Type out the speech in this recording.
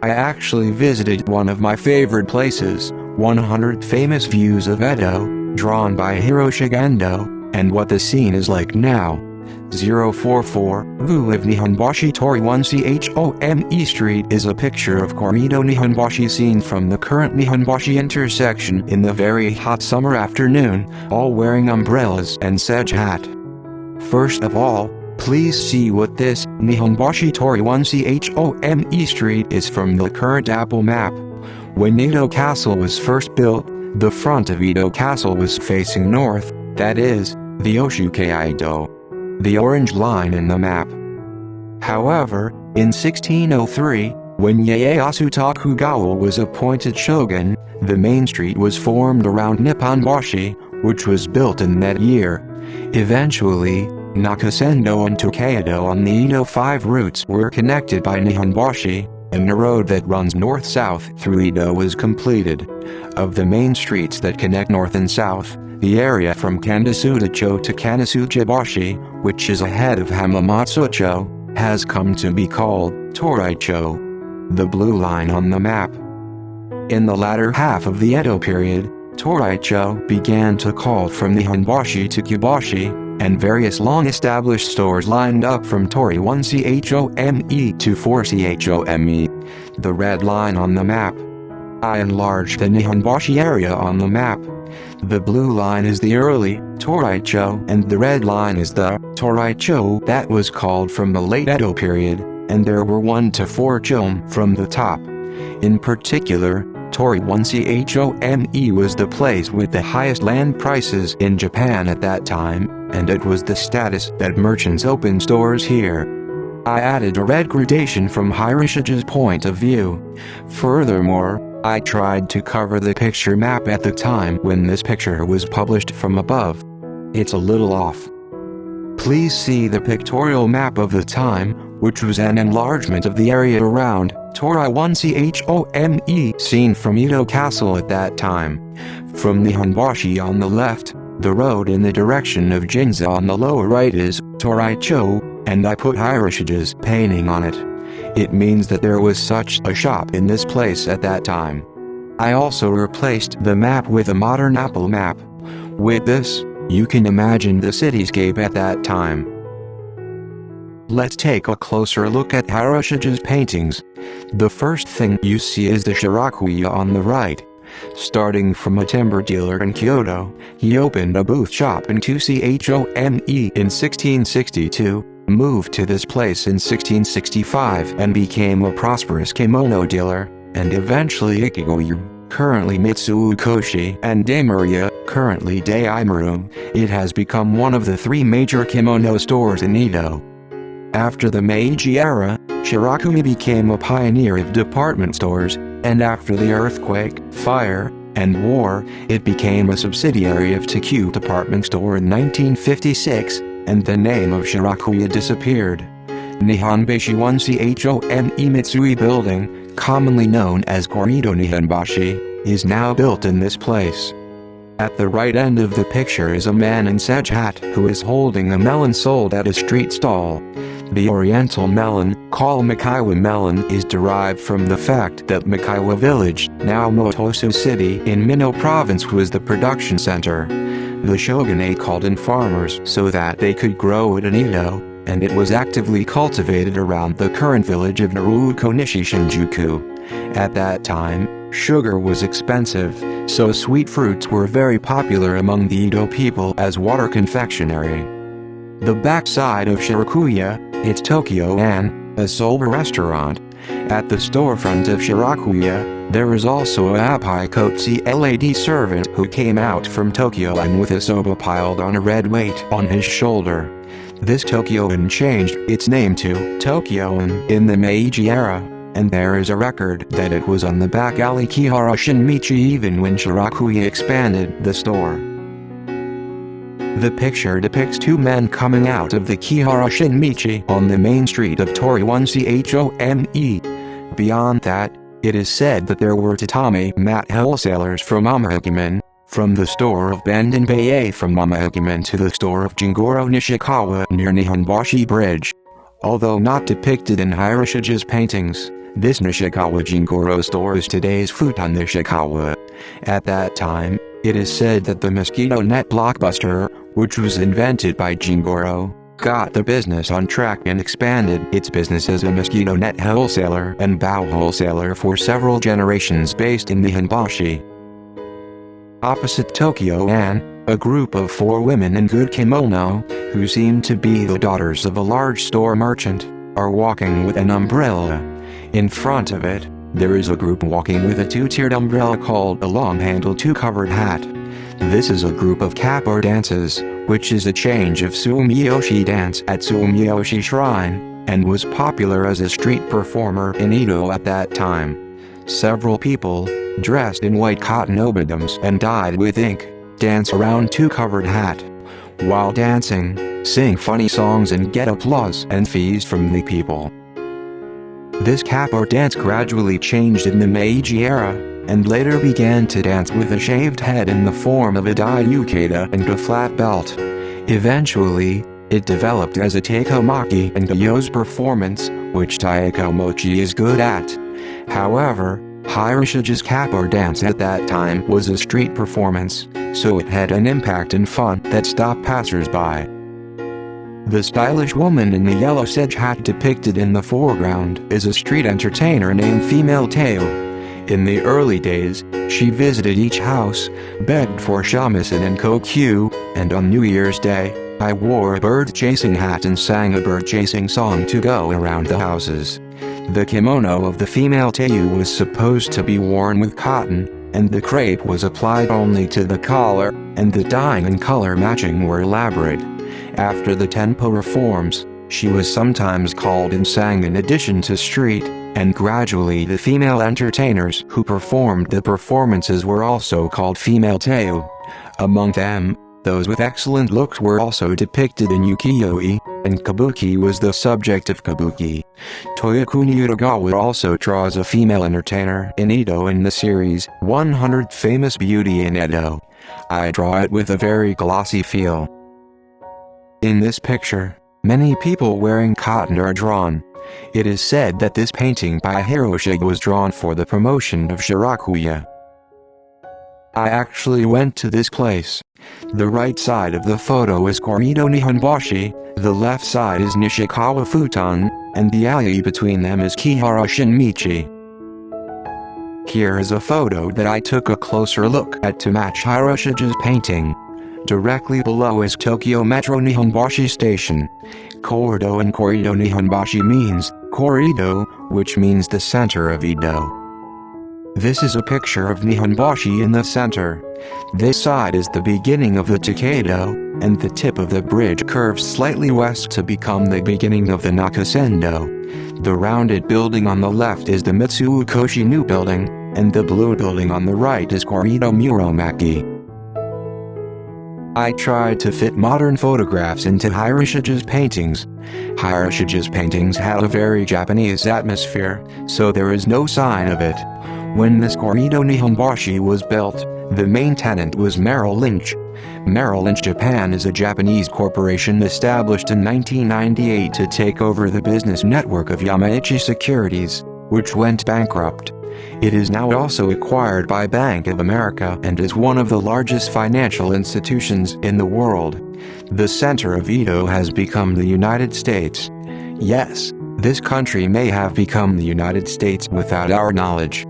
I actually visited one of my favorite places, 100 Famous Views of Edo, drawn by Hiroshige Ando, and what the scene is like now. 044, Vew of Nihonbashi Tori 1-chome Street is a picture of Coredo Nihonbashi seen from the current Nihonbashi intersection in the very hot summer afternoon, all wearing umbrellas and sedge hat. First of all, please see what this Nihonbashi Tori 1-chome Street is from the current Apple map. When Edo Castle was first built, the front of Edo Castle was facing north, that is, the Oshu-Kaido, the orange line in the map. However, in 1603, when Ieyasu Tokugawa was appointed shogun, the main street was formed around Nihonbashi, which was built in that year. Eventually, Nakasendo and Tokaido on the Edo 5 routes were connected by Nihonbashi, and the road that runs north-south through Edo was completed. Of the main streets that connect north and south, the area from Kandasuda-cho to Kanasuchibashi, which is ahead of Hamamatsu-cho, has come to be called Tori-cho, the blue line on the map. In the latter half of the Edo period, Tori-cho began to call from Nihonbashi to Kubashi, and various long-established stores lined up from Tori 1-chome to 4-chome, the red line on the map. I enlarged the Nihonbashi area on the map. The blue line is the early Tori-cho and the red line is the Tori-cho that was called from the late Edo period, and there were 1 to 4-chome from the top. In particular, Tori 1-chome was the place with the highest land prices in Japan at that time, and it was the status that merchants opened stores here. I added a red gradation from Hiroshige's point of view. Furthermore, I tried to cover the picture map at the time when this picture was published from above. It's a little off. Please see the pictorial map of the time, which was an enlargement of the area around Tori 1-chome seen from Edo Castle at that time. From Nihonbashi on the left, the road in the direction of Ginza on the lower right is Tori-cho, and I put Hiroshige's painting on it. It means that there was such a shop in this place at that time. I also replaced the map with a modern Apple map. With this, you can imagine the cityscape at that time. Let's take a closer look at Hiroshige's paintings. The first thing you see is the Shirakuya on the right. Starting from a timber dealer in Kyoto, he opened a booth shop in 2-chome in 1662, moved to this place in 1665 and became a prosperous kimono dealer, and eventually Ukiyo-e, currently Mitsukoshi, and Daimaru, currently Daimaru. It has become one of the 3 major kimono stores in Edo. After the Meiji era, Shirakuya became a pioneer of department stores, and after the earthquake, fire, and war, it became a subsidiary of Tokyo Department Store in 1956, and the name of Shirakuya disappeared. Nihonbashi 1-chome Mitsui building, commonly known as Coredo Nihonbashi, is now built in this place. At the right end of the picture is a man in sedge hat who is holding a melon sold at a street stall. The oriental melon, called Makiwa melon, is derived from the fact that Makiwa village, now Motosu city in Mino province, was the production center. The shogunate called in farmers so that they could grow it in Edo, and it was actively cultivated around the current village of Naruko-nishi Shinjuku. At that time, sugar was expensive, so sweet fruits were very popular among the Edo people as water confectionery. The backside of Shirakuya, it's Tokyo-an, a soba restaurant. At the storefront of Shirakuya, there is also a Apai-kotsu lad servant who came out from Tokyo-an with a soba piled on a red weight on his shoulder. This Tokyo-an changed its name to Tokyo-an in the Meiji era, and there is a record that it was on the back alley Kihara Shinmichi even when Shirakuya expanded the store. The picture depicts 2 men coming out of the Kihara Shinmichi on the main street of Tori 1-chome. Beyond that, it is said that there were tatami mat wholesalers from Amahakiman, from the store of Benden Baye from Amahakiman to the store of Jingoro Nishikawa near Nihonbashi Bridge. Although not depicted in Hiroshige's paintings, This Nishikawa Jingoro store is today's Futon Nishikawa. At that time, it is said that the mosquito net blockbuster, which was invented by Jingoro, got the business on track and expanded its business as a mosquito net wholesaler and bow wholesaler for several generations based in Nihonbashi. Opposite Tokyo-an, a group of 4 women in good kimono, who seem to be the daughters of a large store merchant, are walking with an umbrella. In front of it, there is a group walking with a 2-tiered umbrella called a long-handled 2-covered hat. This is a group of kappa dances, which is a change of sumiyoshi dance at Sumiyoshi Shrine, and was popular as a street performer in Edo at that time. Several people, dressed in white cotton obidoms and dyed with ink, dance around 2-covered hat. While dancing, sing funny songs and get applause and fees from the people. This kappa dance gradually changed in the Meiji era, and later began to dance with a shaved head in the form of a dyed yukata and a flat belt. Eventually, it developed as a taikomochi and a yose performance, which taikomochi is good at. However, Hiroshige's kappa dance at that time was a street performance, so it had an impact and fun that stopped passers-by. The stylish woman in the yellow sedge hat depicted in the foreground is a street entertainer named Female Teo. In the early days, she visited each house, begged for shamisen and kokyu, and on New Year's Day, I wore a bird-chasing hat and sang a bird-chasing song to go around the houses. The kimono of the female Teo was supposed to be worn with cotton, and the crepe was applied only to the collar, and the dyeing and color matching were elaborate. After the tempo reforms, she was sometimes called and sang in addition to street, and gradually the female entertainers who performed the performances were also called Female Teo. Among them, those with excellent looks were also depicted in Ukiyo-e, and kabuki was the subject of kabuki. Toyokuni Utagawa also draws a female entertainer in Edo in the series 100 Famous Beauty in Edo. I draw it with a very glossy feel. In this picture, many people wearing cotton are drawn. It is said that this painting by Hiroshige was drawn for the promotion of Shirakuya. I actually went to this place. The right side of the photo is Coredo Nihonbashi, the left side is Nishikawa Futon, and the alley between them is Kihara Shinmichi. Here is a photo that I took a closer look at to match Hiroshige's painting. Directly below is Tokyo Metro Nihonbashi Station. Coredo and Coredo Nihonbashi means Coredo, which means the center of Edo. This is a picture of Nihonbashi in the center. This side is the beginning of the Tokaido, and the tip of the bridge curves slightly west to become the beginning of the Nakasendo. The rounded building on the left is the Mitsuukoshi New Building, and the blue building on the right is Coredo Muromaki. I tried to fit modern photographs into Hiroshige's paintings. Hiroshige's paintings had a very Japanese atmosphere, so there is no sign of it. When this Coredo Nihonbashi was built, the main tenant was Merrill Lynch. Merrill Lynch Japan is a Japanese corporation established in 1998 to take over the business network of Yamaichi Securities, which went bankrupt. It is now also acquired by Bank of America and is one of the largest financial institutions in the world. The center of Edo has become the United States. Yes, this country may have become the United States without our knowledge.